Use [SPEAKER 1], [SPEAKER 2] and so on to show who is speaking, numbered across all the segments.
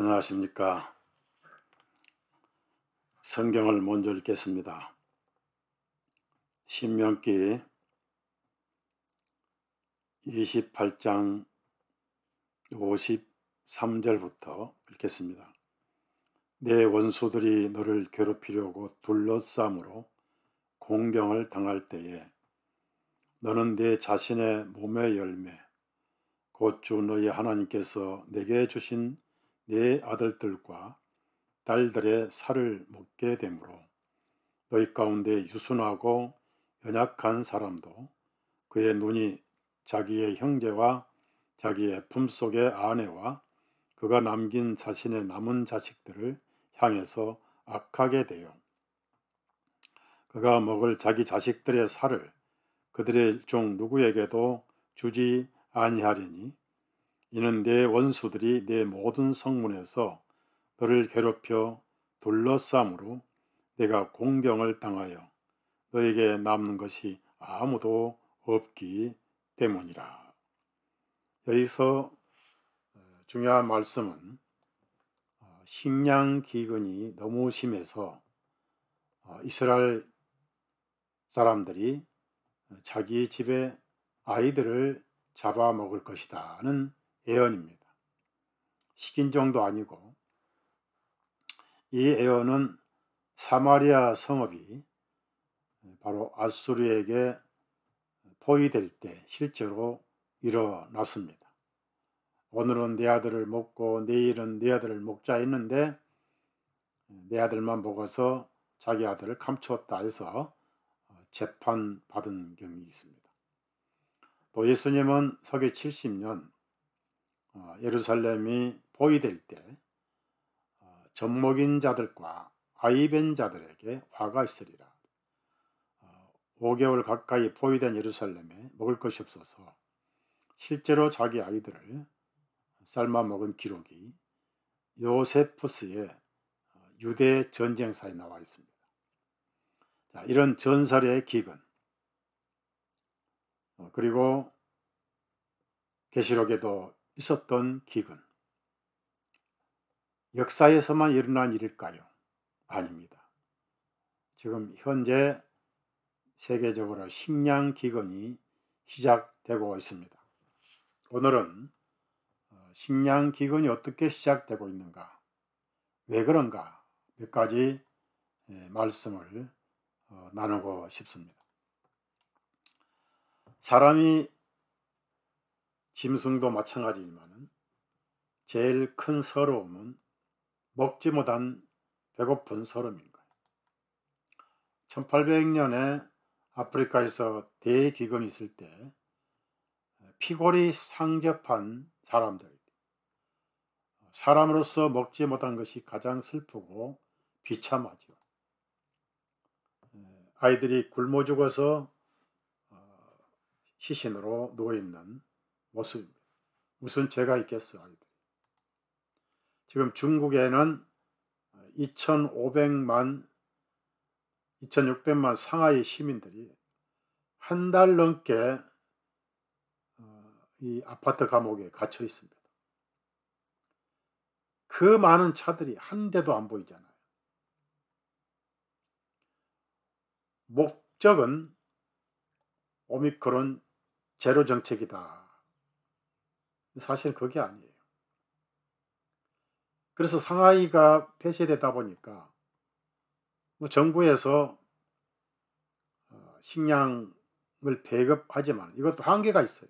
[SPEAKER 1] 안녕하십니까. 성경을 먼저 읽겠습니다. 신명기 28장 53절부터 읽겠습니다. 내 원수들이 너를 괴롭히려고 둘러싸므로 공경을 당할 때에 너는 내 자신의 몸의 열매 곧 주 너희 하나님께서 내게 주신 내 아들들과 딸들의 살을 먹게 되므로 너희 가운데 유순하고 연약한 사람도 그의 눈이 자기의 형제와 자기의 품속의 아내와 그가 남긴 자신의 남은 자식들을 향해서 악하게 되어 그가 먹을 자기 자식들의 살을 그들의 종 누구에게도 주지 아니하리니 이는 내 원수들이 내 모든 성문에서 너를 괴롭혀 둘러싸므로 내가 공경을 당하여 너에게 남는 것이 아무도 없기 때문이라. 여기서 중요한 말씀은 식량 기근이 너무 심해서 이스라엘 사람들이 자기 집에 아이들을 잡아먹을 것이다는 예언입니다. 식인종도 아니고 이 예언은 사마리아 성읍이 바로 아수르에게 포위될 때 실제로 일어났습니다. 오늘은 내 아들을 먹고 내일은 내 아들을 먹자 했는데 내 아들만 먹어서 자기 아들을 감추었다 해서 재판받은 경이 있습니다. 또 예수님은 서기 70년 예루살렘이 포위될 때 젖먹인 자들과 아이벤 자들에게 화가 있으리라. 5개월 가까이 포위된 예루살렘에 먹을 것이 없어서 실제로 자기 아이들을 삶아 먹은 기록이 요세푸스의 유대 전쟁사에 나와 있습니다. 자, 이런 전설의 기근 그리고 계시록에도 있었던 기근 역사에서만 일어난 일일까요? 아닙니다. 지금 현재 세계적으로 식량 기근이 시작되고 있습니다. 오늘은 식량 기근이 어떻게 시작되고 있는가, 왜 그런가 몇 가지 말씀을 나누고 싶습니다. 사람이 짐승도 마찬가지지만 제일 큰 서러움은 먹지 못한 배고픈 서름인 거예요. 1800년에 아프리카에서 대기근이 있을 때 피골이 상접한 사람들, 사람으로서 먹지 못한 것이 가장 슬프고 비참하죠. 아이들이 굶어 죽어서 시신으로 누워있는 모습입니다. 무슨 죄가 있겠어요, 아이들. 지금 중국에는 2500만, 2600만 상하이 시민들이 한 달 넘게 이 아파트 감옥에 갇혀 있습니다. 그 많은 차들이 한 대도 안 보이잖아요. 목적은 오미크론 제로 정책이다. 사실 그게 아니에요. 그래서 상하이가 폐쇄되다 보니까 정부에서 식량을 배급하지만 이것도 한계가 있어요.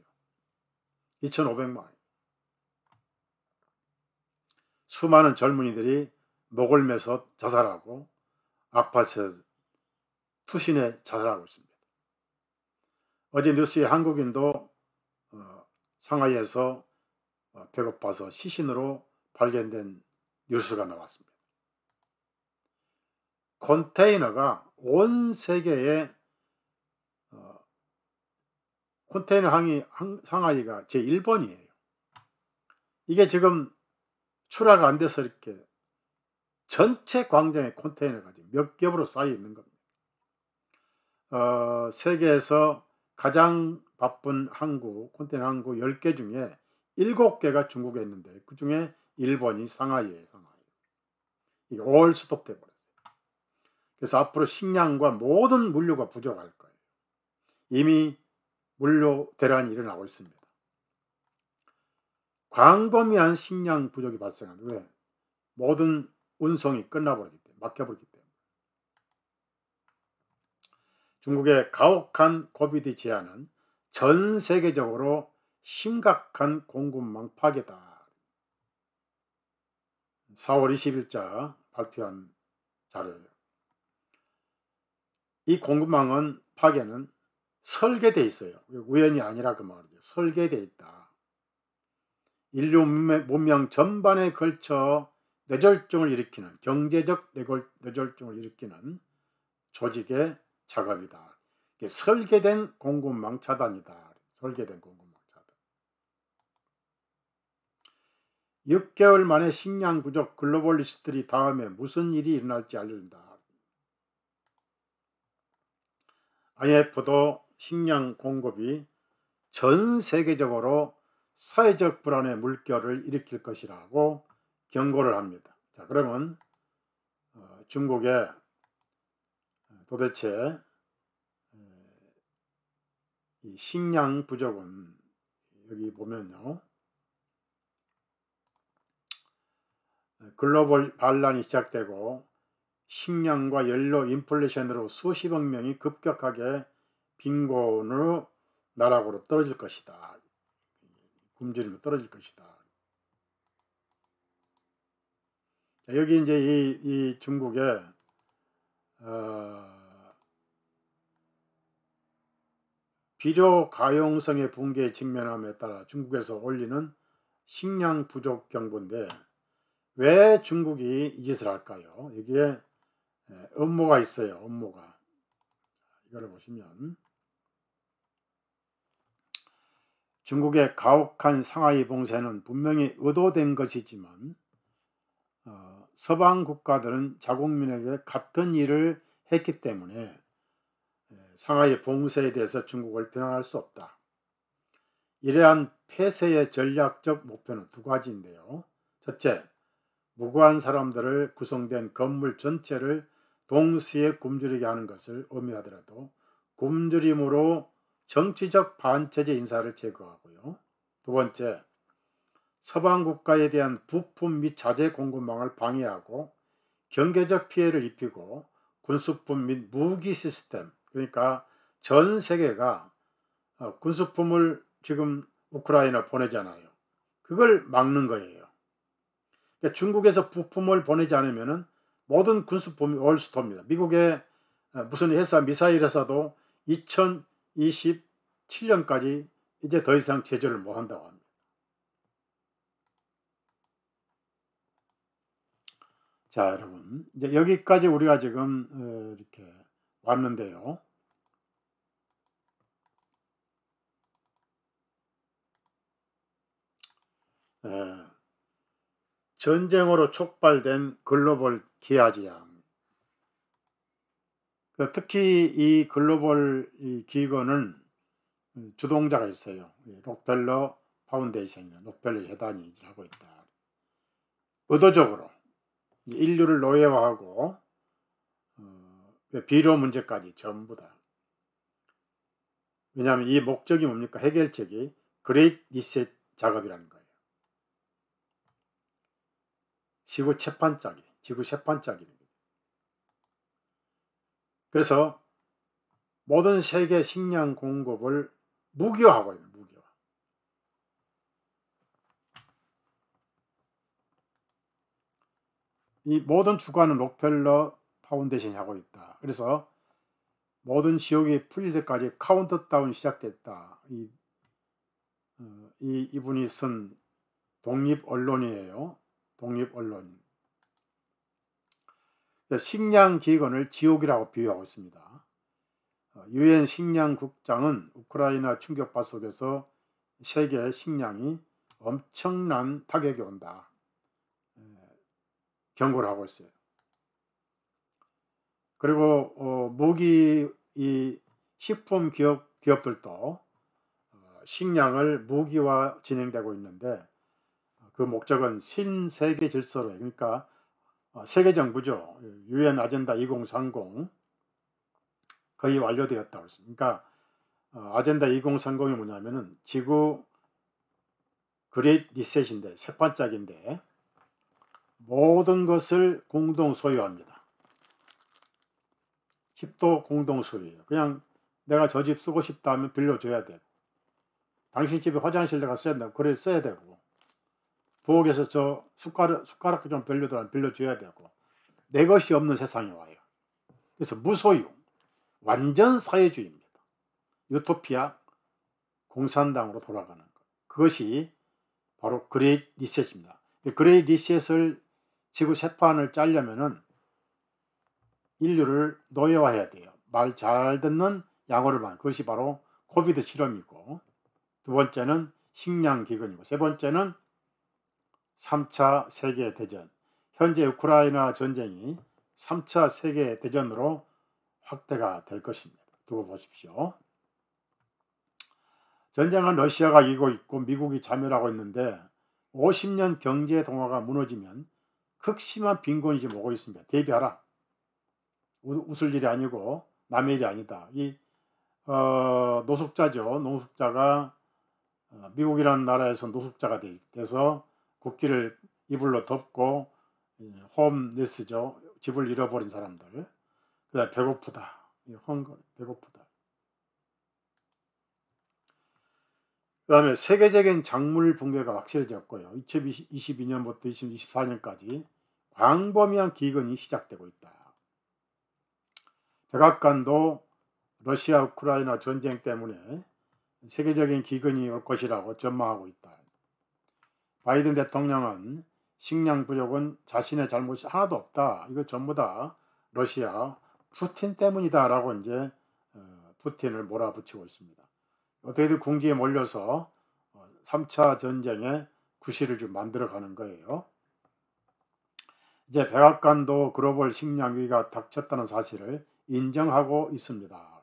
[SPEAKER 1] 2,500만 원. 수많은 젊은이들이 목을 매서 자살하고 아파트에서 투신해 자살하고 있습니다. 어제 뉴스에 한국인도 상하이에서 배고파서 시신으로 발견된 뉴스가 나왔습니다. 컨테이너가 온 세계에 컨테이너 상하이가 제1번이에요. 이게 지금 출하가 안 돼서 이렇게 전체 광장에 컨테이너가 몇 겹으로 쌓여 있는 겁니다. 세계에서 가장 바쁜 항구, 컨테이너 항구 10개 중에 7개가 중국에 있는데 그 중에 일본이 상하이에 이게 올 스톱돼 버렸어요. 그래서 앞으로 식량과 모든 물류가 부족할 거예요. 이미 물류 대란이 일어나고 있습니다. 광범위한 식량 부족이 발생하는데 왜? 모든 운송이 끝나버리기 때문에, 막혀버리기 때문에. 중국의 가혹한 코비드 제한은 전 세계적으로 심각한 공급망 파괴다. 4월 20일자 발표한 자료예요. 이 공급망은 파괴는 설계되어 있어요. 우연이 아니라 그 말이죠. 설계되어 있다. 인류 문명 전반에 걸쳐 뇌졸중을 일으키는, 경제적 뇌졸중을 일으키는 조직의 작업이다. 설계된 공급망 차단이다. 설계된 공급망 차단. 6개월 만에 식량 부족 글로벌리스트들이 다음에 무슨 일이 일어날지 알려준다. IMF도 식량 공급이 전 세계적으로 사회적 불안의 물결을 일으킬 것이라고 경고를 합니다. 자, 그러면 중국의 도대체 이 식량 부족은 여기 보면요, 글로벌 반란이 시작되고 식량과 연료 인플레이션으로 수십억 명이 급격하게 빈곤으로 나락으로 떨어질 것이다. 굶주림으로 떨어질 것이다. 여기 이제 이 중국의 비료 가용성의 붕괴에 직면함에 따라 중국에서 올리는 식량 부족 경보인데 왜 중국이 이 짓을 할까요? 여기에 음모가 있어요. 음모가. 이거를 보시면 중국의 가혹한 상하이 봉쇄는 분명히 의도된 것이지만 서방 국가들은 자국민에게 같은 일을 했기 때문에 상하이 봉쇄에 대해서 중국을 비난할 수 없다. 이러한 폐쇄의 전략적 목표는 두 가지인데요. 첫째, 무고한 사람들을 구성된 건물 전체를 동시에 굶주리게 하는 것을 의미하더라도 굶주림으로 정치적 반체제 인사를 제거하고요. 두 번째, 서방 국가에 대한 부품 및 자재 공급망을 방해하고 경제적 피해를 입히고 군수품 및 무기 시스템, 그러니까 전 세계가 군수품을 지금 우크라이나 보내잖아요. 그걸 막는 거예요. 그러니까 중국에서 부품을 보내지 않으면 모든 군수품이 올 수도입니다. 미국의 무슨 회사, 미사일 회사도 2027년까지 이제 더 이상 제조를 못 한다고 합니다. 자, 여러분, 이제 여기까지 우리가 지금 이렇게 왔는데요. 전쟁으로 촉발된 글로벌 기아지양. 특히 이 글로벌 기관은 주동자가 있어요. 록펠러 파운데이션이나 록펠러 재단이 하고 있다. 의도적으로 인류를 노예화하고 비료 문제까지 전부 다. 왜냐하면 이 목적이 뭡니까? 해결책이 그레이트 리셋 작업이라는 거예요. 지구 채판 짜기. 그래서 모든 세계 식량 공급을 무기화하고 있는 무기화. 이 모든 주관은 록펠러 파운데이션이 하고 있다. 그래서 모든 지역이 풀릴 때까지 카운트다운이 시작됐다. 이분이 쓴 독립 언론이에요. 독립 언론. 식량 기근을 지옥이라고 비유하고 있습니다. 유엔 식량국장은 우크라이나 충격파 속에서 세계 식량이 엄청난 타격이 온다. 경고를 하고 있어요. 그리고 무기 이 식품 기업들도 식량을 무기화 진행되고 있는데 그 그 목적은 신세계 질서로, 그러니까 세계 정부죠. 유엔 아젠다 2030 거의 완료되었다고 했습니다. 그러니까 아젠다 2030이 뭐냐면은 지구 그레이트 리셋인데, 세판짝인데 모든 것을 공동 소유합니다. 집도 공동 소유예요. 그냥 내가 저 집 쓰고 싶다 하면 빌려줘야 되고, 당신 집에 화장실 내가 써야 되고, 그래 써야 되고, 부엌에서 저 숟가락 좀 빌려줘야 되고, 내 것이 없는 세상에 와요. 그래서 무소유, 완전 사회주의입니다. 유토피아, 공산당으로 돌아가는 것. 그것이 바로 그레이트 리셋입니다. 그레이트 리셋을 지구 세판을 짜려면은 인류를 노예화해야 돼요. 말 잘 듣는 양호를만. 그것이 바로 코비드 실험이고, 두 번째는 식량 기근이고, 세 번째는 3차 세계대전. 현재 우크라이나 전쟁이 3차 세계대전으로 확대가 될 것입니다. 두고 보십시오. 전쟁은 러시아가 이기고 있고 미국이 자멸하고 있는데 50년 경제 동화가 무너지면 극심한 빈곤이 지금 오고 있습니다. 대비하라. 웃을 일이 아니고 남의 일이 아니다. 이 노숙자죠. 노숙자가 미국이라는 나라에서 노숙자가 돼서 국기를 이불로 덮고 홈리스죠. 집을 잃어버린 사람들. 그다음 배고프다. 배고프다. 그 다음에 세계적인 작물 붕괴가 확실해졌고요. 2022년부터 2024년까지 광범위한 기근이 시작되고 있다. 백악관도 러시아 우크라이나 전쟁 때문에 세계적인 기근이 올 것이라고 전망하고 있다. 바이든 대통령은 식량 부족은 자신의 잘못이 하나도 없다. 이거 전부 다 러시아 푸틴 때문이다 라고 이제 푸틴을 몰아붙이고 있습니다. 어떻게든 궁지에 몰려서 3차 전쟁의 구실을 좀 만들어가는 거예요. 이제 백악관도 글로벌 식량 위기가 닥쳤다는 사실을 인정하고 있습니다.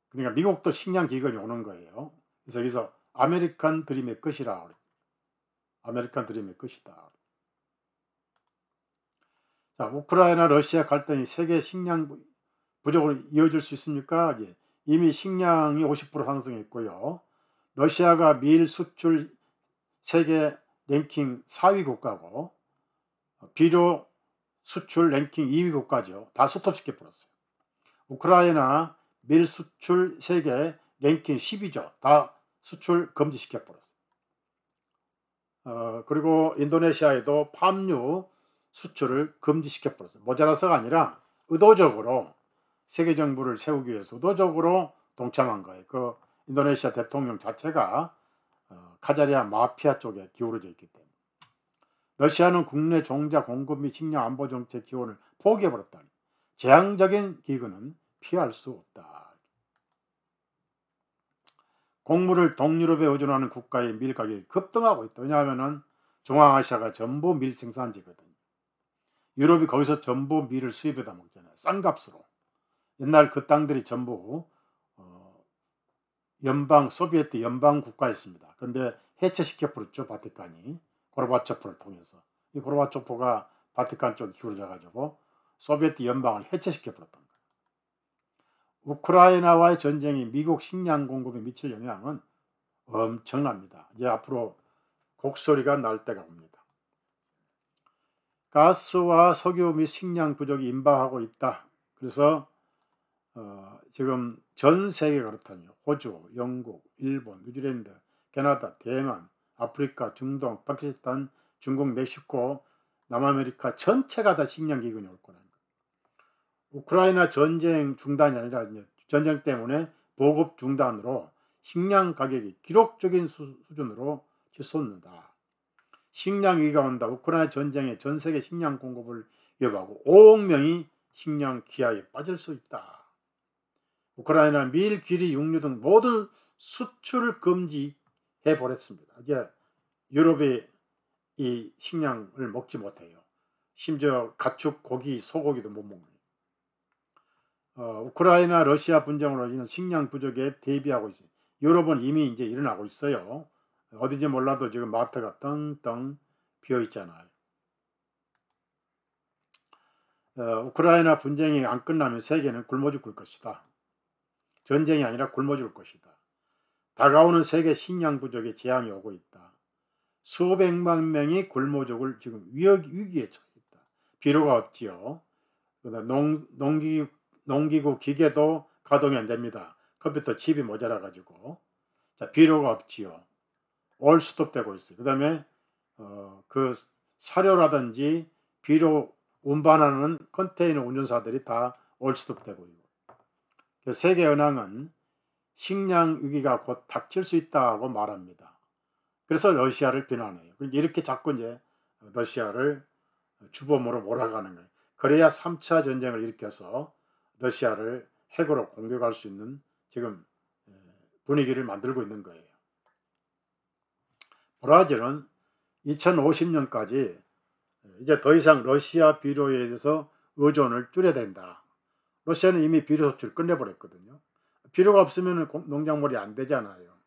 [SPEAKER 1] 그러니까 미국도 식량 기근이 오는 거예요. 그래서 여기서 아메리칸 드림의 끝이라, 아메리칸 드림의 끝이다. 자, 우크라이나 러시아 갈등이 세계 식량 부족으로 이어질 수 있습니까? 이미 식량이 50% 상승했고요. 러시아가 밀 수출 세계 랭킹 4위 국가고 비료 수출 랭킹 2위 국가죠. 다 스톱시켜 버렸어요. 우크라이나 밀 수출 세계 랭킹 10위죠. 다 수출 금지시켜 버렸어요. 그리고 인도네시아에도 팜유 수출을 금지시켜 버렸어요. 모자라서가 아니라 의도적으로 세계 정부를 세우기 위해서 의도적으로 동참한 거예요. 그 인도네시아 대통령 자체가 카자리아 마피아 쪽에 기울어져 있기 때문에. 러시아는 국내 종자 공급 및 식량 안보 정책 지원을 포기해버렸다니. 재앙적인 기근은 피할 수 없다. 곡물을 동유럽에 의존하는 국가의 밀 가격이 급등하고 있다. 왜냐하면 중앙아시아가 전부 밀 생산지거든요. 유럽이 거기서 전부 밀을 수입해다 먹잖아요. 싼 값으로. 옛날 그 땅들이 전부 소비에트 연방 국가였습니다. 그런데 해체시켜버렸죠. 바티칸이. 고르바초프를 통해서. 이 고르바초프가 바티칸 쪽에 기울어져 가지고 소비에트 연방을 해체시켜버렸던 거예요. 우크라이나와의 전쟁이 미국 식량 공급에 미칠 영향은 엄청납니다. 이제 앞으로 곡소리가 날 때가 옵니다. 가스와 석유 및 식량 부족이 임박하고 있다. 그래서 지금 전 세계가 그렇다니요. 호주, 영국, 일본, 뉴질랜드, 캐나다, 대만, 아프리카, 중동, 파키스탄, 중국, 멕시코, 남아메리카 전체가 다 식량 기근이 올 거라는 거예요. 우크라이나 전쟁 중단이 아니라 전쟁 때문에 보급 중단으로 식량 가격이 기록적인 수준으로 치솟는다. 식량 위기가 온다. 우크라이나 전쟁에 전 세계 식량 공급을 위협하고 5억 명이 식량 기아에 빠질 수 있다. 우크라이나 밀, 귀리, 육류 등 모든 수출을 금지해 버렸습니다. 이게 유럽이 이 식량을 먹지 못해요. 심지어 가축, 고기, 소고기도 못 먹는. 우크라이나 러시아 분쟁으로 인한 식량 부족에 대비하고 있어요. 유럽은 이미 이제 일어나고 있어요. 어딘지 몰라도 지금 마트가 떵떵 비어 있잖아요. 우크라이나 분쟁이 안 끝나면 세계는 굶어 죽을 것이다. 전쟁이 아니라 굶어 죽을 것이다. 다가오는 세계 식량 부족에 재앙이 오고 있다. 수백만 명이 굶어 죽을 지금 위기에 처해 있다. 비료가 없지요. 농기구 기계도 가동이 안 됩니다. 컴퓨터 칩이 모자라 가지고. 자, 비료가 없지요. 올스톱되고 있어요. 그 다음에 그 사료라든지 비료 운반하는 컨테이너 운전사들이 다 올스톱되고 있고, 세계은행은 식량 위기가 곧 닥칠 수 있다고 말합니다. 그래서 러시아를 비난해요. 이렇게 자꾸 이제 러시아를 주범으로 몰아가는 거예요. 그래야 3차 전쟁을 일으켜서 러시아를 핵으로 공격할 수 있는 지금 분위기를 만들고 있는 거예요. 브라질은 2050년까지 이제 더 이상 러시아 비료에 대해서 의존을 줄여야 된다. 러시아는 이미 비료 수출을 끝내버렸거든요. 비료가 없으면 농작물이 안 되잖아요.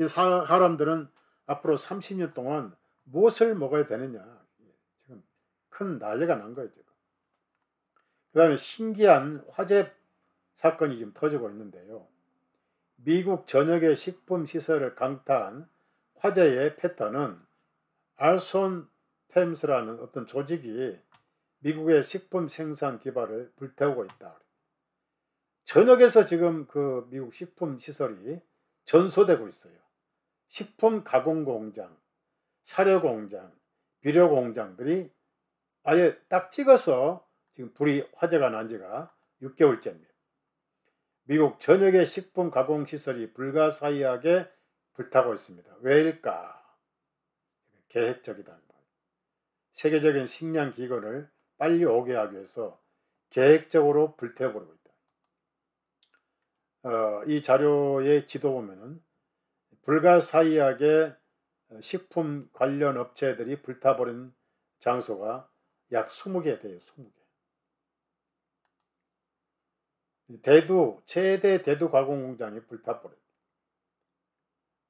[SPEAKER 1] 사람들은 앞으로 30년 동안 무엇을 먹어야 되느냐. 지금 큰 난리가 난 거예요. 지금. 그 다음에 신기한 화재 사건이 지금 터지고 있는데요. 미국 전역의 식품시설을 강타한 화재의 패턴은 알손템스라는 어떤 조직이 미국의 식품 생산 기반을 불태우고 있다. 전역에서 지금 그 미국 식품 시설이 전소되고 있어요. 식품 가공 공장, 사료 공장, 비료 공장들이 아예 딱 찍어서 지금 불이 화재가 난 지가 6개월째입니다. 미국 전역의 식품 가공 시설이 불가사의하게 불타고 있습니다. 왜일까? 계획적이다. 세계적인 식량 기근을 빨리 오게 하기 위해서 계획적으로 불태워버리고 있다. 이 자료의 지도 보면은 불가사의하게 식품 관련 업체들이 불타버린 장소가 약 20개 돼요. 20개. 최대 대두 가공 공장이 불타버려요.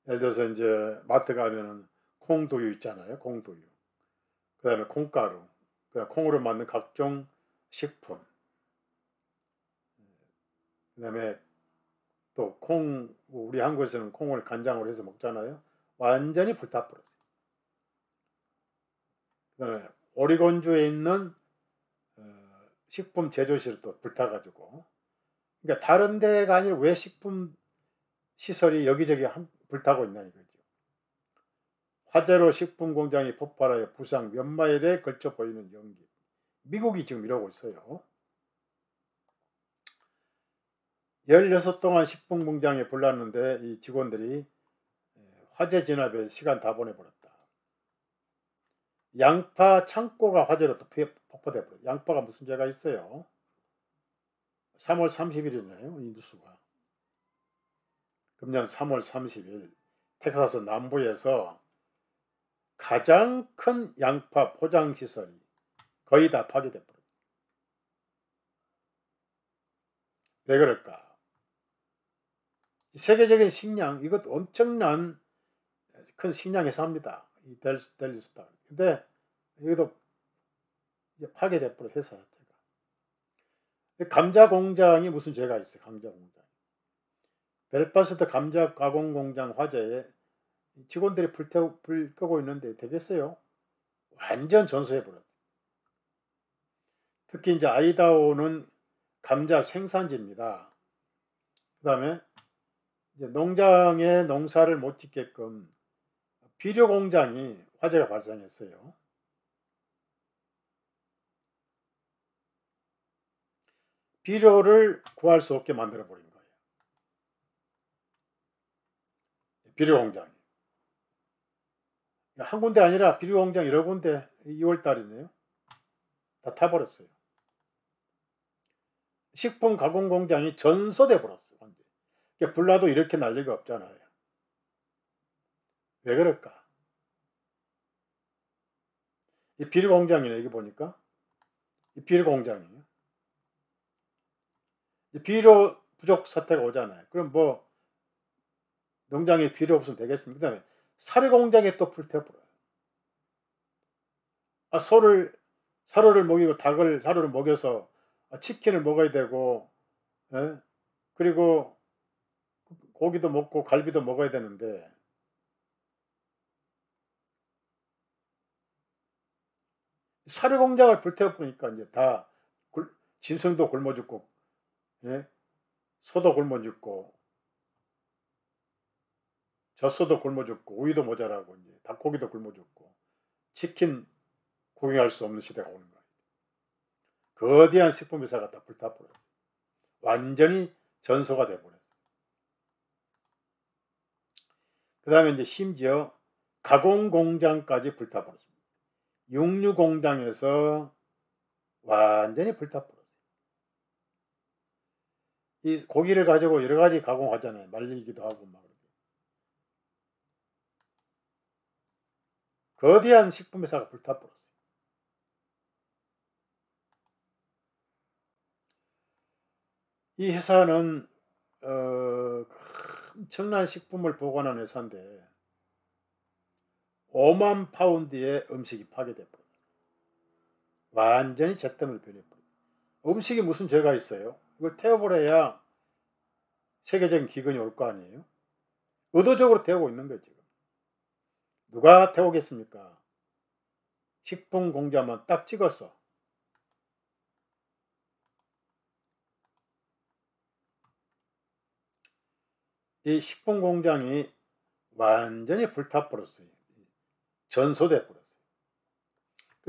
[SPEAKER 1] 예를 들어서 이제 마트 가면은 콩두유 있잖아요. 콩두유. 그 다음에 콩가루. 콩으로 만든 각종 식품. 그 다음에 또 우리 한국에서는 콩을 간장으로 해서 먹잖아요. 완전히 불타버렸어요. 그 다음에 오리곤주에 있는 식품 제조실도 불타가지고, 그러니까 다른 데가 아니라 왜 식품 시설이 여기저기 불타고 있나 이거죠. 화재로 식품 공장이 폭발하여 부상 몇 마일에 걸쳐 보이는 연기. 미국이 지금 이러고 있어요. 16 동안 식품 공장에 불났는데 이 직원들이 화재 진압에 시간 다 보내버렸다. 양파 창고가 화재로 또 폭파돼 버렸어요. 양파가 무슨 죄가 있어요? 3월 30일이네요. 이 뉴스가. 금년 3월 30일 텍사스 남부에서 가장 큰 양파 포장 시설이 거의 다 파괴돼 버렸어요. 왜 그럴까? 세계적인 식량, 이것도 엄청난 큰 식량 회사입니다. 이 델리스타. 근데 여기도 이제 파괴돼 버려 회사 자체가. 감자 공장이 무슨 죄가 있어요? 감자 공장. 벨파스트 감자 가공 공장 화재에 직원들이 불 끄고 있는데 되겠어요? 완전 전소해 버렸어요. 특히 이제 아이다호는 감자 생산지입니다. 그 다음에 이제 농장에 농사를 못 짓게끔 비료 공장이 화재가 발생했어요. 비료를 구할 수 없게 만들어 버린 거예요. 비료 공장이. 한 군데 아니라 비료 공장 여러 군데 2월 달이네요. 다 타버렸어요. 식품 가공 공장이 전소돼 버렸어요. 완전. 그러니까 불나도 이렇게 날 리가 없잖아요. 왜 그럴까? 이 비료 공장이네. 여기 보니까 이 비료 공장이에요. 비료 부족 사태가 오잖아요. 그럼 뭐 농장에 비료 없으면 되겠습니까? 그다음에 사료 공장에 또 불태워버려요. 사료를 먹이고 사료를 먹여서 치킨을 먹어야 되고, 예? 그리고 고기도 먹고 갈비도 먹어야 되는데 사료 공장을 불태워버리니까 이제 다 짐승도 굶어 죽고, 예? 소도 굶어 죽고, 젖소도 굶어 죽고, 우유도 모자라고 이제 닭고기도 굶어 죽고, 치킨 구경할 수 없는 시대가 오는 거예요. 거대한 식품 회사가 다 불타버려요. 완전히 전소가 돼버려요. 그 다음에 이제 심지어 가공 공장까지 불타버렸습니다. 육류 공장에서 완전히 불타버렸어요. 이 고기를 가지고 여러 가지 가공하잖아요. 말리기도 하고 막. 거대한 식품 회사가 불타버렸어요. 이 회사는 엄청난 식품을 보관하는 회사인데 5만 파운드의 음식이 파괴돼버려요. 완전히 잿더미로 변해버려요. 음식이 무슨 죄가 있어요? 이걸 태워버려야 세계적인 기근이 올 거 아니에요? 의도적으로 태우고 있는 거죠. 지금. 누가 태우겠습니까? 식품 공장만 딱 찍어서 이 식품 공장이 완전히 불타버렸어요. 전소돼 버렸어요.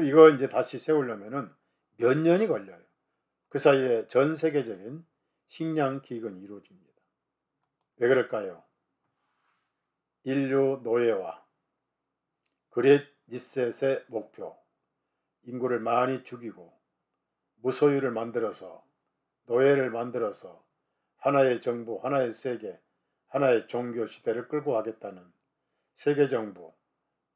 [SPEAKER 1] 이거 이제 다시 세우려면은 몇 년이 걸려요. 그 사이에 전 세계적인 식량 기근이 이루어집니다. 왜 그럴까요? 인류 노예화, 그레이트 리셋의 목표, 인구를 많이 죽이고 무소유를 만들어서 노예를 만들어서 하나의 정부, 하나의 세계, 하나의 종교 시대를 끌고 가겠다는 세계 정부,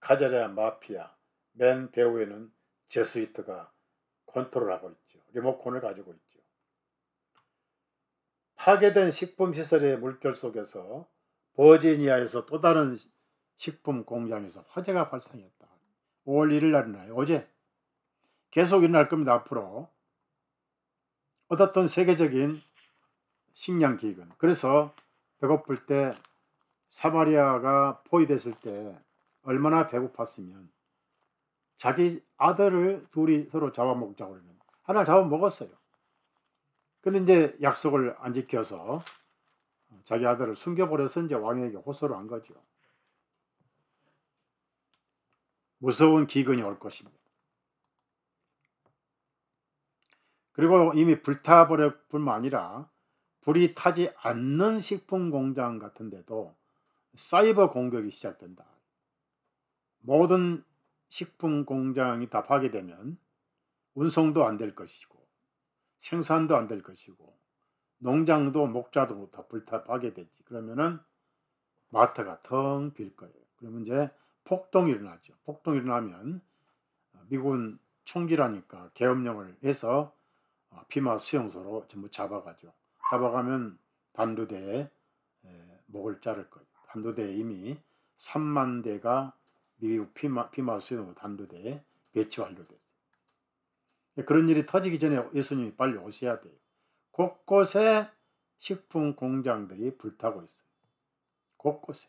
[SPEAKER 1] 카자랴 마피아, 맨 배후에는 제스위트가 컨트롤하고 있죠. 리모컨을 가지고 있죠. 파괴된 식품시설의 물결 속에서 버지니아에서 또 다른 식품 공장에서 화재가 발생했다. 5월 1일 날이나요? 어제. 계속 일어날 겁니다. 앞으로. 어떻든 세계적인 식량 기근. 그래서 배고플 때 사마리아가 포위됐을 때 얼마나 배고팠으면 자기 아들을 둘이 서로 잡아먹자고 그러는 하나 잡아먹었어요. 근데 이제 약속을 안 지켜서 자기 아들을 숨겨버려서 이제 왕에게 호소를 한 거죠. 무서운 기근이 올 것입니다. 그리고 이미 불타버릴 뿐만 아니라 불이 타지 않는 식품 공장 같은 데도 사이버 공격이 시작된다. 모든 식품 공장이 다 파괴되면 운송도 안 될 것이고 생산도 안 될 것이고 농장도 목자도 다 파괴되지. 그러면은 마트가 텅 빌 거예요. 그러면 이제 폭동이 일어나죠. 폭동이 일어나면 미국은 총질하니까 계엄령을 해서 피마 수용소로 전부 잡아가죠. 잡아가면 단두대에 목을 자를 거예요. 단두대에 이미 3만 대가 미국 피마 수용소 단두대에 배치 완료됐어요. 그런 일이 터지기 전에 예수님이 빨리 오셔야 돼요. 곳곳에 식품 공장들이 불타고 있어요. 곳곳에.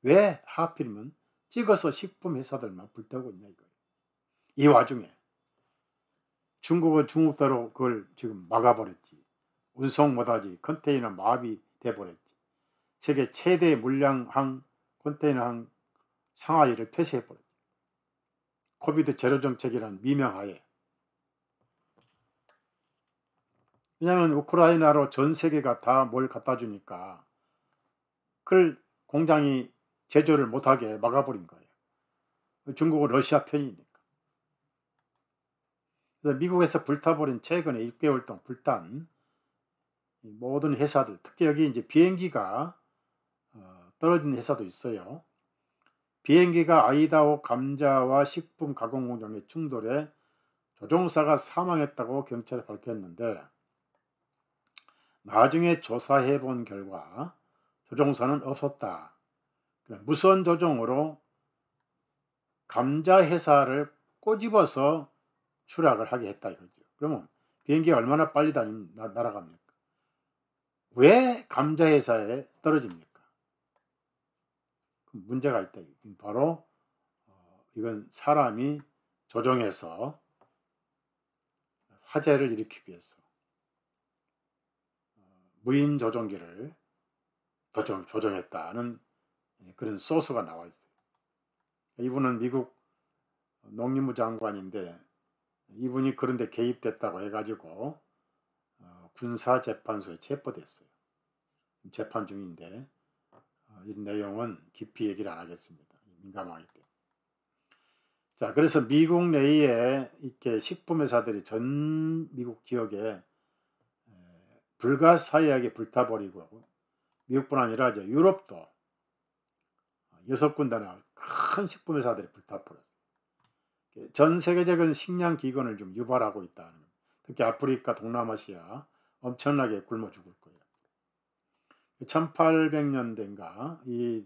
[SPEAKER 1] 왜 하필이면 찍어서 식품 회사들만 불타고 있냐 이거예요. 이 와중에 중국은 중국대로 그걸 지금 막아버렸지. 운송 못하지. 컨테이너 마비 돼버렸지. 세계 최대 물량항 컨테이너항 상하이를 폐쇄해버렸지. 코비드 제로 정책이라는 미명하에. 왜냐하면 우크라이나로 전 세계가 다 뭘 갖다 주니까 그걸 공장이 제조를 못하게 막아버린 거예요. 중국은 러시아 편이니까. 그래서 미국에서 불타버린 최근에 6개월 동안 불탄 모든 회사들, 특히 여기 이제 비행기가 떨어진 회사도 있어요. 비행기가 아이다호 감자와 식품 가공 공장의 충돌에 조종사가 사망했다고 경찰이 밝혔는데 나중에 조사해 본 결과 조종사는 없었다. 무선 조종으로 감자 회사를 꼬집어서 추락을 하게 했다 이거죠. 그러면 비행기가 얼마나 빨리 날아갑니까? 왜 감자 회사에 떨어집니까? 문제가 있다. 바로 이건 사람이 조종해서 화재를 일으키기 위해서 무인 조종기를 조종했다는 그런 소스가 나와 있어요. 이분은 미국 농림부 장관인데 이분이 그런데 개입됐다고 해가지고 군사재판소에 체포됐어요. 재판 중인데 이 내용은 깊이 얘기를 안 하겠습니다. 민감하기 때문에. 자, 그래서 미국 내에 이렇게 식품회사들이 전 미국 지역에 불가사의하게 불타버리고 미국뿐 아니라 이제 유럽도 6군데나 큰 식품회사들이 불타버렸어요. 전 세계적인 식량 기근을 좀 유발하고 있다. 특히 아프리카, 동남아시아 엄청나게 굶어 죽을 거예요. 1800년대인가 이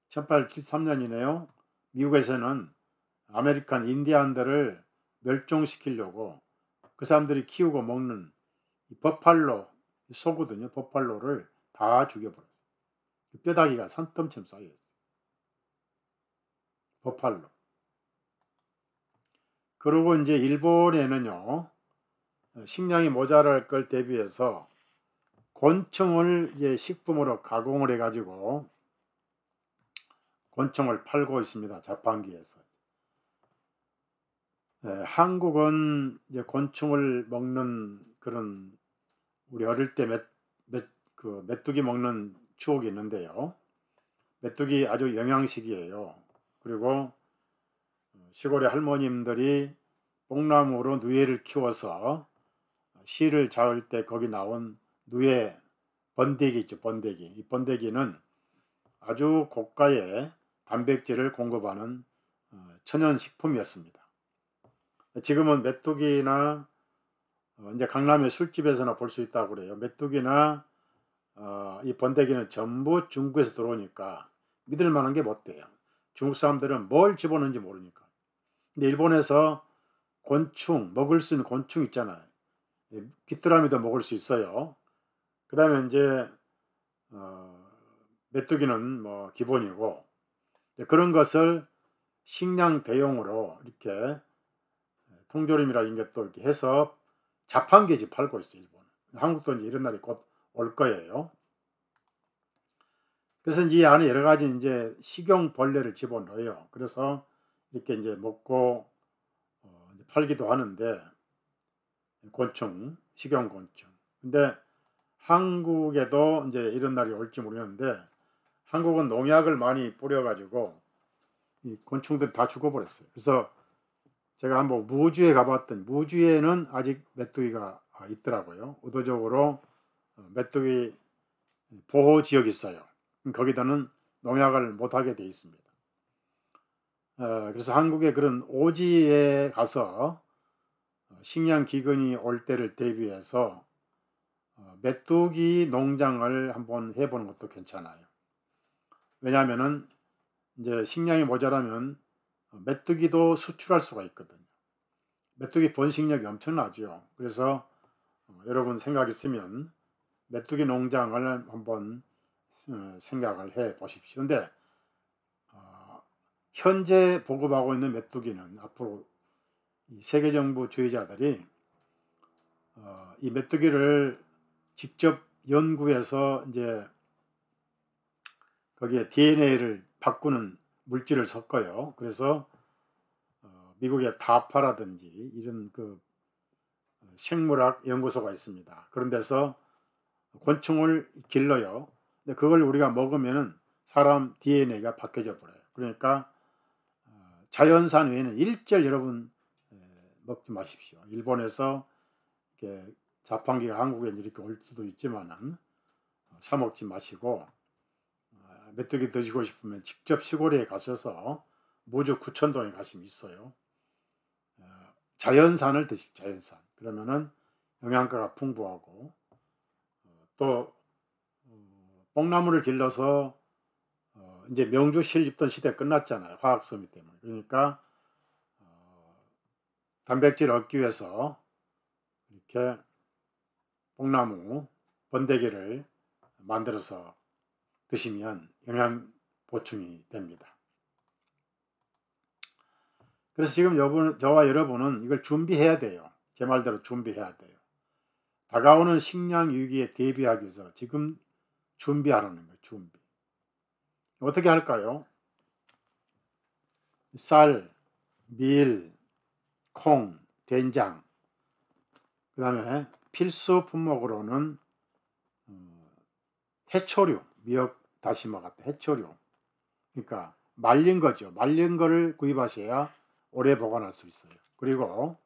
[SPEAKER 1] 1873년이네요. 미국에서는 아메리칸 인디안들을 멸종시키려고 그 사람들이 키우고 먹는 버팔로 소거든요. 버팔로를 다 죽여버렸어요. 뼈다귀가 산더미처럼 쌓여있어요. 버팔로. 그리고 이제 일본에는요, 식량이 모자랄 걸 대비해서 곤충을 이제 식품으로 가공을 해가지고 곤충을 팔고 있습니다. 자판기에서. 한국은 이제 곤충을 먹는 그런 우리 어릴 때 메뚜기 먹는 추억이 있는데요. 메뚜기 아주 영양식이에요. 그리고 시골의 할머님들이 뽕나무로 누에를 키워서 실을 잡을 때 거기 나온 누에 번데기 있죠. 번데기. 이 번데기는 아주 고가의 단백질을 공급하는 천연식품이었습니다. 지금은 메뚜기나 이제 강남의 술집에서나 볼 수 있다고 그래요. 메뚜기나 이 번데기는 전부 중국에서 들어오니까 믿을 만한 게 못 돼요. 중국 사람들은 뭘 집어넣는지 모르니까. 근데 일본에서 곤충, 먹을 수 있는 곤충 있잖아요. 귀뚜라미도 먹을 수 있어요. 그 다음에 이제 메뚜기는 뭐 기본이고, 그런 것을 식량 대용으로 이렇게 통조림이라 이런 게 또 이렇게 해서 자판기지 팔고 있어요. 일본. 한국도 이제 이런 날이 곧 올 거예요. 그래서 이 안에 여러 가지 이제 식용벌레를 집어넣어요. 그래서 이렇게 이제 먹고 팔기도 하는데 곤충, 식용곤충. 근데 한국에도 이제 이런 날이 올지 모르겠는데 한국은 농약을 많이 뿌려가지고 이 곤충들 다 죽어버렸어요. 그래서 제가 한번 무주에 가봤더니 무주에는 아직 메뚜기가 있더라고요. 의도적으로 메뚜기 보호 지역이 있어요. 거기다는 농약을 못하게 돼 있습니다. 그래서 한국의 그런 오지에 가서 식량 기근이 올 때를 대비해서 메뚜기 농장을 한번 해보는 것도 괜찮아요. 왜냐하면은 이제 식량이 모자라면 메뚜기도 수출할 수가 있거든요. 메뚜기 번식력이 엄청나죠. 그래서 여러분 생각 있으면 메뚜기 농장을 한번 생각을 해 보십시오. 근데 현재 보급하고 있는 메뚜기는 앞으로 이 세계 정부 주의자들이 이 메뚜기를 직접 연구해서 이제 거기에 DNA를 바꾸는 물질을 섞어요. 그래서 미국의 다파라든지 이런 그 생물학 연구소가 있습니다. 그런 데서 곤충을 길러요. 근데 그걸 우리가 먹으면은 사람 DNA가 바뀌어져 버려요. 그러니까 자연산 외에는 일절 여러분 먹지 마십시오. 일본에서 이렇게 자판기가 한국에 이렇게 올 수도 있지만은 사 먹지 마시고 메뚜기 드시고 싶으면 직접 시골에 가셔서 무주 구천동에 가시면 있어요. 자연산을 드십시오. 자연산. 그러면은 영양가가 풍부하고 또 뽕나무를 길러서 이제 명주실 입던 시대 끝났잖아요. 화학섬유 때문에. 그러니까 단백질 얻기 위해서 이렇게 뽕나무 번데기를 만들어서 드시면 영양 보충이 됩니다. 그래서 지금 저와 여러분은 이걸 준비해야 돼요. 제 말대로 준비해야 돼요. 다가오는 식량 위기에 대비하기 위해서 지금 준비하라는 거예요. 준비. 어떻게 할까요? 쌀, 밀, 콩, 된장, 그 다음에 필수 품목으로는 해초류, 미역, 다시마 같은 해초류. 그러니까 말린 거죠. 말린 거를 구입하셔야 오래 보관할 수 있어요. 그리고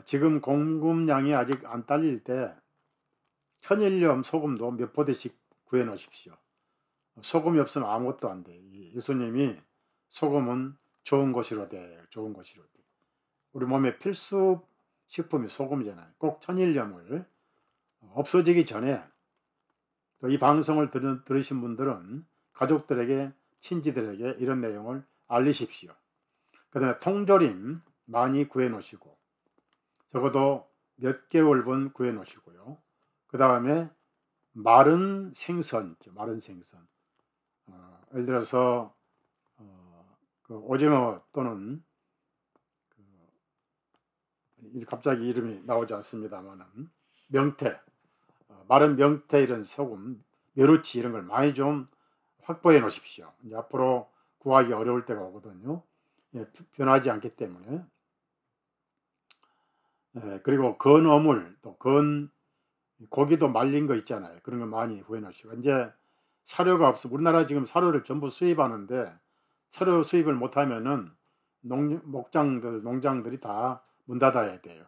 [SPEAKER 1] 지금 공급량이 아직 안 딸릴 때 천일염 소금도 몇 포대씩 구해 놓으십시오. 소금이 없으면 아무것도 안 돼. 예수님이 소금은 좋은 것이로 돼. 좋은 것이로 돼. 우리 몸의 필수 식품이 소금이잖아요. 꼭 천일염을 없어지기 전에 또 이 방송을 들으신 분들은 가족들에게 친지들에게 이런 내용을 알리십시오. 그 다음에 통조림 많이 구해 놓으시고 적어도 몇 개월분 구해 놓으시고요. 그 다음에 마른 생선, 마른 생선. 예를 들어서 그 오징어 또는 갑자기 이름이 나오지 않습니다만은 명태, 마른 명태 이런 소금, 멸우치 이런 걸 많이 좀 확보해 놓으십시오. 이제 앞으로 구하기 어려울 때가 오거든요. 변하지 않기 때문에. 그리고 건 어물, 또 건 고기도 말린 거 있잖아요. 그런 거 많이 구해 놓으시고. 이제 사료가 없어. 우리나라 지금 사료를 전부 수입하는데 사료 수입을 못하면은 농장들이 다 문 닫아야 돼요.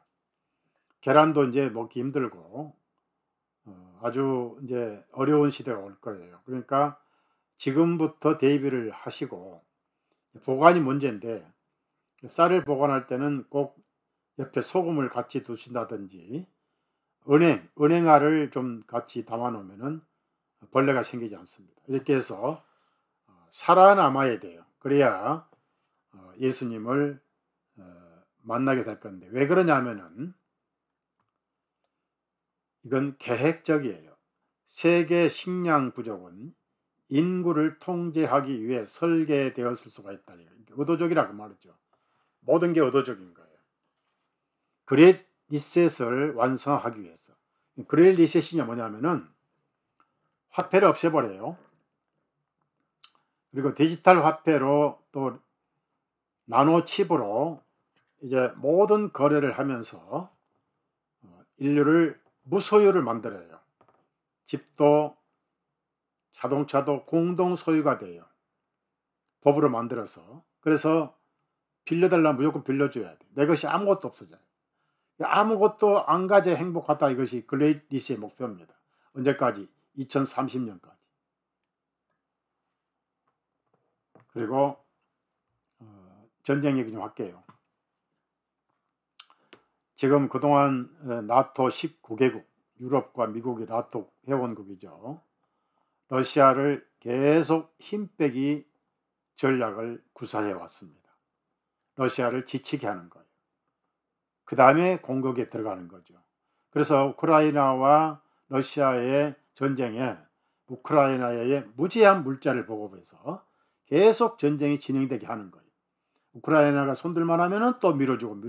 [SPEAKER 1] 계란도 이제 먹기 힘들고 아주 이제 어려운 시대가 올 거예요. 그러니까 지금부터 대비를 하시고, 보관이 문제인데 쌀을 보관할 때는 꼭 옆에 소금을 같이 두신다든지 은행알을 좀 같이 담아 놓으면은 벌레가 생기지 않습니다. 이렇게 해서 살아남아야 돼요. 그래야 예수님을 만나게 될 건데, 왜 그러냐면은 이건 계획적이에요. 세계 식량 부족은 인구를 통제하기 위해 설계되었을 수가 있다. 의도적이라고 말이죠. 모든 게 의도적인 거예요. 그레이트 리셋을 완성하기 위해서. 그레이트 리셋이 뭐냐면은 화폐를 없애버려요. 그리고 디지털 화폐로 또 나노 칩으로 이제 모든 거래를 하면서 인류를 무소유를 만들어요. 집도 자동차도 공동 소유가 돼요. 법으로 만들어서. 그래서 빌려달라면 무조건 빌려줘야 돼. 내 것이 아무것도 없어져요. 아무것도 안 가져 행복하다. 이것이 그레이트 리셋의 목표입니다. 언제까지? 2030년까지. 그리고 전쟁 얘기 좀 할게요. 지금 그동안 나토 19개국, 유럽과 미국이 나토 회원국이죠. 러시아를 계속 힘빼기 전략을 구사해 왔습니다. 러시아를 지치게 하는 거예요. 그 다음에 공격에 들어가는 거죠. 그래서 우크라이나와 러시아의 전쟁에 우크라이나에 무제한 물자를 보급해서 계속 전쟁이 진행되게 하는 거예요. 우크라이나가 손들만 하면은 또 밀어주고.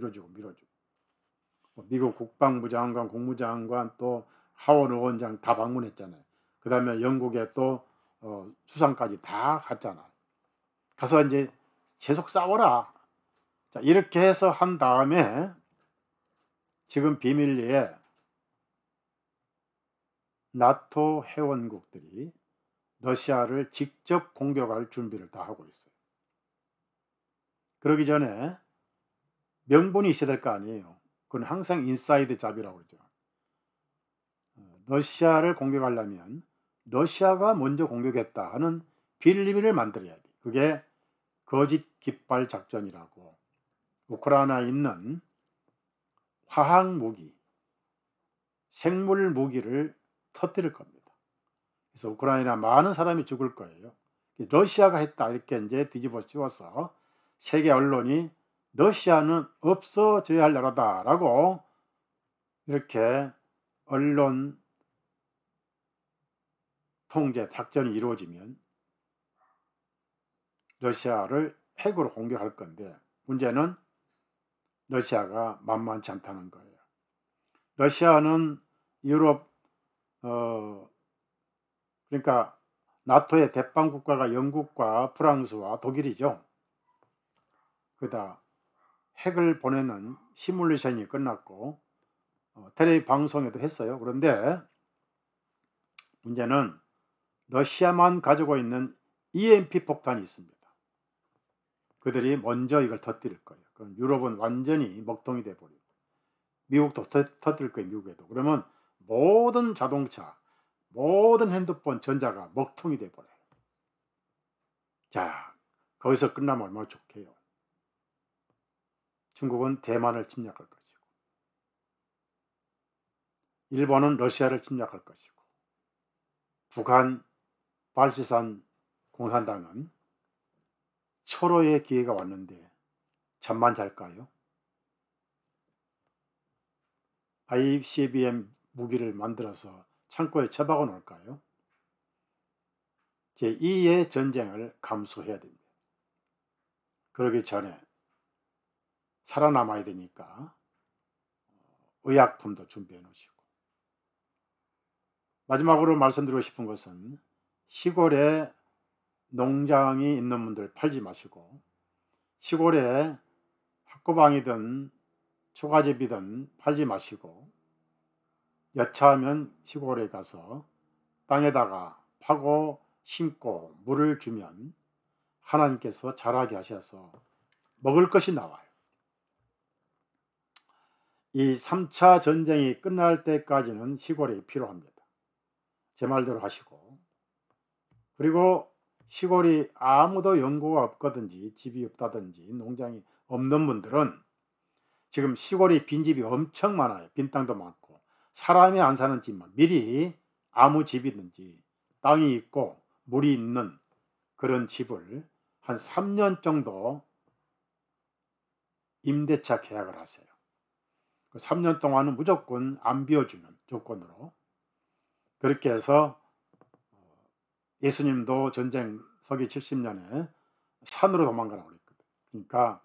[SPEAKER 1] 미국 국방부 장관, 국무장관, 또 하원 의원장 다 방문했잖아요. 그 다음에 영국에 또 수상까지 다 갔잖아. 가서 이제 계속 싸워라. 자, 이렇게 해서 한 다음에 지금 비밀리에 나토 회원국들이 러시아를 직접 공격할 준비를 다 하고 있어요. 그러기 전에 명분이 있어야 될 거 아니에요. 그건 항상 인사이드 잡이라고 그러죠. 러시아를 공격하려면 러시아가 먼저 공격했다 하는 빌미를 만들어야 돼. 그게 거짓 깃발 작전이라고. 우크라이나에 있는 화학 무기, 생물 무기를 터뜨릴 겁니다. 그래서 우크라이나 많은 사람이 죽을 거예요. 러시아가 했다 이렇게 이제 뒤집어 씌워서 세계 언론이 러시아는 없어져야 할 나라다라고 이렇게 언론 통제 작전이 이루어지면 러시아를 핵으로 공격할 건데, 문제는 러시아가 만만치 않다는 거예요. 러시아는 유럽 그러니까 나토의 대빵 국가가 영국과 프랑스와 독일이죠. 그다 핵을 보내는 시뮬레이션이 끝났고 텔레비 방송에도 했어요. 그런데 문제는 러시아만 가지고 있는 EMP 폭탄이 있습니다. 그들이 먼저 이걸 터뜨릴 거예요. 그럼 유럽은 완전히 먹통이 돼버리고, 미국도 터뜨릴 거예요. 미국에도. 그러면 모든 자동차, 모든 핸드폰, 전자가 먹통이 돼버려요. 자, 거기서 끝나면 얼마나 좋게요. 중국은 대만을 침략할 것이고, 일본은 러시아를 침략할 것이고, 북한 발치산 공산당은 철호의 기회가 왔는데 잠만 잘까요? ICBM 무기를 만들어서 창고에 처박아 놓을까요? 제2의 전쟁을 감수해야 됩니다. 그러기 전에 살아남아야 되니까 의약품도 준비해 놓으시고, 마지막으로 말씀드리고 싶은 것은 시골에 농장이 있는 분들 팔지 마시고, 시골에 학고방이든 초가집이든 팔지 마시고, 여차하면 시골에 가서 땅에다가 파고 심고 물을 주면 하나님께서 자라게 하셔서 먹을 것이 나와요. 이 3차 전쟁이 끝날 때까지는 시골이 필요합니다. 제 말대로 하시고, 그리고 시골이 아무도 연고가 없거든지 집이 없다든지 농장이 없는 분들은, 지금 시골이 빈집이 엄청 많아요. 빈 땅도 많고 사람이 안 사는 집만 미리 아무 집이든지 땅이 있고 물이 있는 그런 집을 한 3년 정도 임대차 계약을 하세요. 그 3년 동안은 무조건 안 비워주는 조건으로. 그렇게 해서 예수님도 전쟁 서기 70년에 산으로 도망가라고 그랬거든요. 그러니까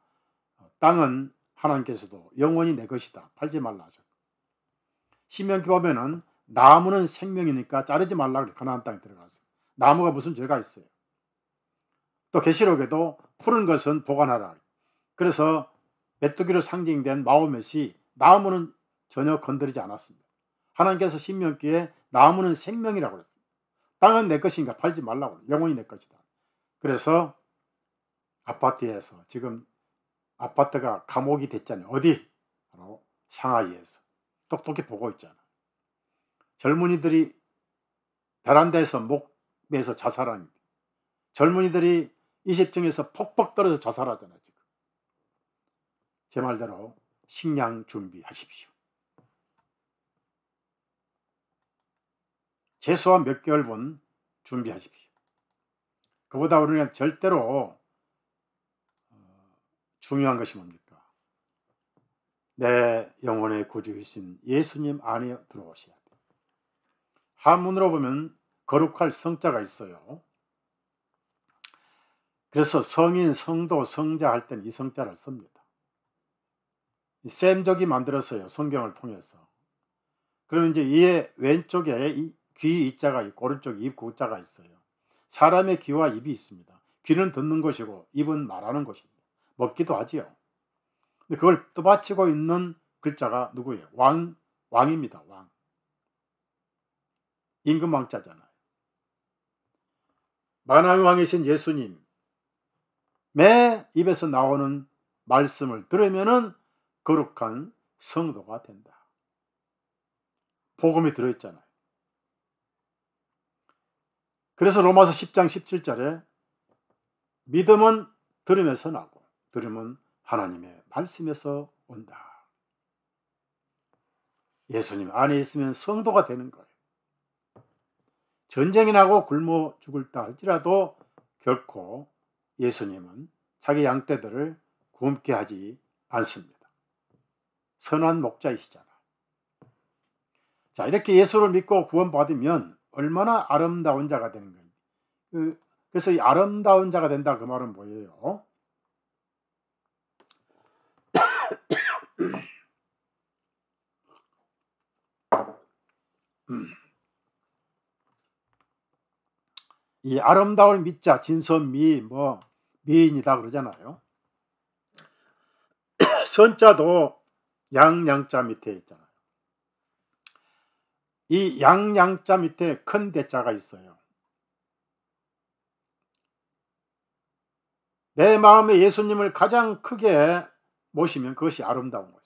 [SPEAKER 1] 땅은 하나님께서도 영원히 내 것이다, 팔지 말라 하셨고, 신명기 보면은 나무는 생명이니까 자르지 말라 그래. 가나안 땅에 들어가서 나무가 무슨 죄가 있어요. 또 계시록에도 푸른 것은 보관하라. 그래서 메뚜기로 상징된 마호멧이 나무는 전혀 건드리지 않았습니다. 하나님께서 신명기에 나무는 생명이라고 그랬어요. 땅은 내 것인가 팔지 말라고, 영원히 내 것이다. 그래서 아파트에서, 지금 아파트가 감옥이 됐잖아요. 어디? 바로 상하이에서 똑똑히 보고 있잖아. 젊은이들이 베란다에서 목 매서 자살합니다. 젊은이들이 20층에서 퍽퍽 떨어져 자살하잖아요. 지금 제 말대로 식량 준비하십시오. 최소한 몇 개월분 준비하십시오. 그보다 우리는 절대로 중요한 것이 뭡니까? 내 영혼의 구주이신 예수님 안에 들어오셔야 돼요. 한문으로 보면 거룩할 성자가 있어요. 그래서 성인, 성도, 성자 할 때는 이 성자를 씁니다. 샘족이 만들었어요. 성경을 통해서. 그러면 이제 이의 왼쪽에 귀 이자가 있고 오른쪽에 입 구자가 있어요. 사람의 귀와 입이 있습니다. 귀는 듣는 것이고 입은 말하는 것입니다. 먹기도 하지요. 근데 그걸 떠받치고 있는 글자가 누구예요? 왕입니다. 왕. 임금왕자잖아요. 만왕의 왕이신 예수님 매 입에서 나오는 말씀을 들으면은 거룩한 성도가 된다. 복음이 들어있잖아요. 그래서 로마서 10장 17절에 믿음은 들음에서 나고 들음은 하나님의 말씀에서 온다. 예수님 안에 있으면 성도가 되는 거예요. 전쟁이 나고 굶어 죽을다 할지라도 결코 예수님은 자기 양떼들을 굶게 하지 않습니다. 선한 목자이시잖아. 자, 이렇게 예수를 믿고 구원받으면 얼마나 아름다운 자가 되는 거예요. 그래서 이 아름다운 자가 된다 그 말은 뭐예요? 이 아름다울 미자, 진선미, 미인이다 그러잖아요. 선자도 양양자 밑에 있잖아요. 이 양양자 밑에 큰 대자가 있어요. 내 마음에 예수님을 가장 크게 모시면 그것이 아름다운 거죠.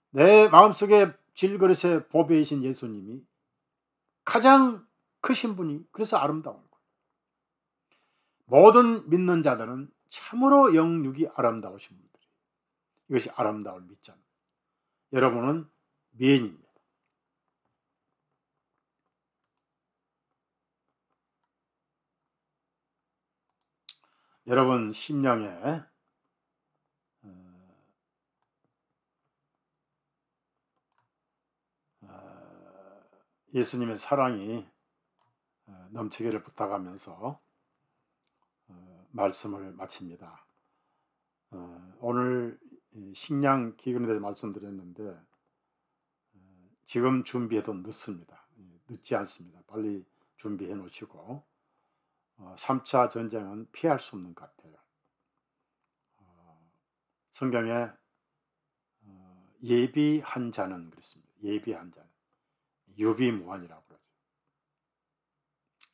[SPEAKER 1] 내 마음속에 질그릇에 보배이신 예수님이 가장 크신 분이 그래서 아름다운 거예요. 모든 믿는 자들은 참으로 영육이 아름다우신 분들이에요. 이것이 아름다울 믿자입니다. 여러분은 미인입니다. 여러분 심령에 예수님의 사랑이 넘치기를 부탁하면서 말씀을 마칩니다. 오늘 식량 기근에 대해서 말씀드렸는데 지금 준비해도 늦습니다. 늦지 않습니다. 빨리 준비해 놓으시고 3차 전쟁은 피할 수 없는 것 같아요. 성경에 예비한 자는 그렇습니다. 예비한 자는 유비무환이라고 그러죠.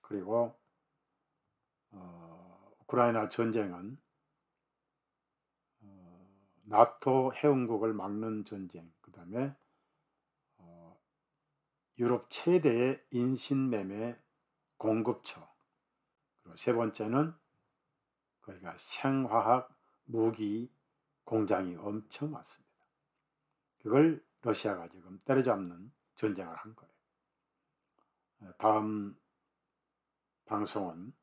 [SPEAKER 1] 그리고 우크라이나 전쟁은 나토 해운국을 막는 전쟁, 그 다음에 유럽 최대의 인신매매 공급처, 그리고 세 번째는 거기가 생화학 무기 공장이 엄청 많습니다. 그걸 러시아가 지금 때려잡는 전쟁을 한 거예요. 다음 방송은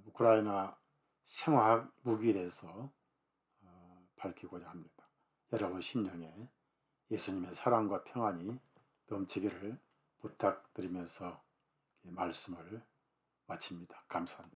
[SPEAKER 1] 우크라이나 생화학 무기에 대해서 밝히고자 합니다. 여러분 심령에 예수님의 사랑과 평안이 넘치기를 부탁드리면서 말씀을 마칩니다. 감사합니다.